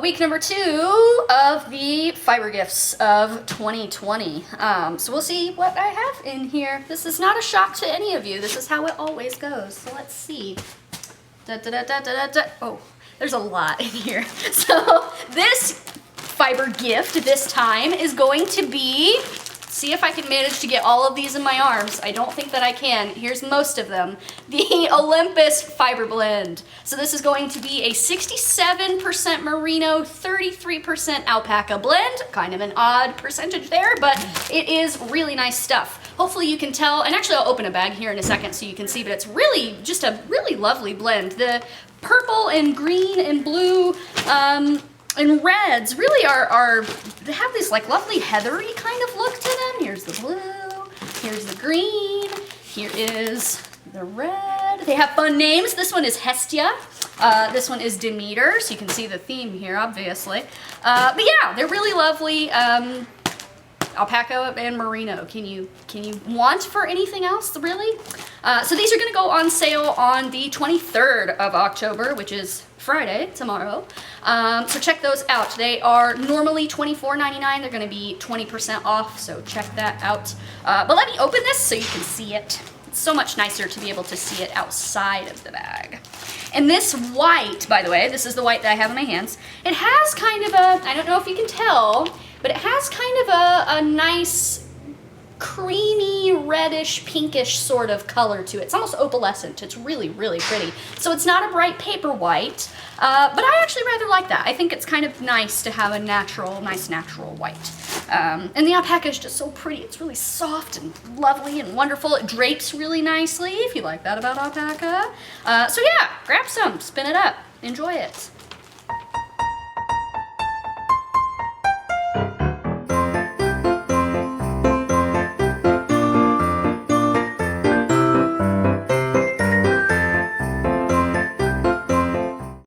week number 2 of the fiber gifts of 2020. So we'll see what I have in here. This is not a shock to any of you. This is how it always goes. So let's see. Oh, there's a lot in here. So this fiber gift this time is going to be, see if I can manage to get all of these in my arms. I don't think that I can. Here's most of them. The Olympus Fiber Blend. So this is going to be a 67% merino, 33% alpaca blend. Kind of an odd percentage there, but it is really nice stuff. Hopefully you can tell, and actually I'll open a bag here in a second so you can see, but it's really just a really lovely blend. The purple and green and blue, and reds really they have this like lovely heathery kind of look to them. Here's the blue, here's the green, here is the red. They have fun names. This one is Hestia. This one is Demeter, so you can see the theme here, obviously. But yeah, they're really lovely. Alpaca and merino. Can you want for anything else, really? So these are going to go on sale on the 23rd of October, which is Friday, tomorrow. So check those out. They are normally $24.99. They're going to be 20% off, so check that out. But let me open this so you can see it. It's so much nicer to be able to see it outside of the bag. And this white, by the way, this is the white that I have in my hands. It has kind of a, I don't know if you can tell, but it has kind of a nice creamy, reddish, pinkish sort of color to it. It's almost opalescent. It's really, really pretty. So it's not a bright paper white, but I actually rather like that. I think it's kind of nice to have a nice natural white. And the alpaca is just so pretty. It's really soft and lovely and wonderful. It drapes really nicely, if you like that about alpaca. So yeah, grab some, spin it up, enjoy it.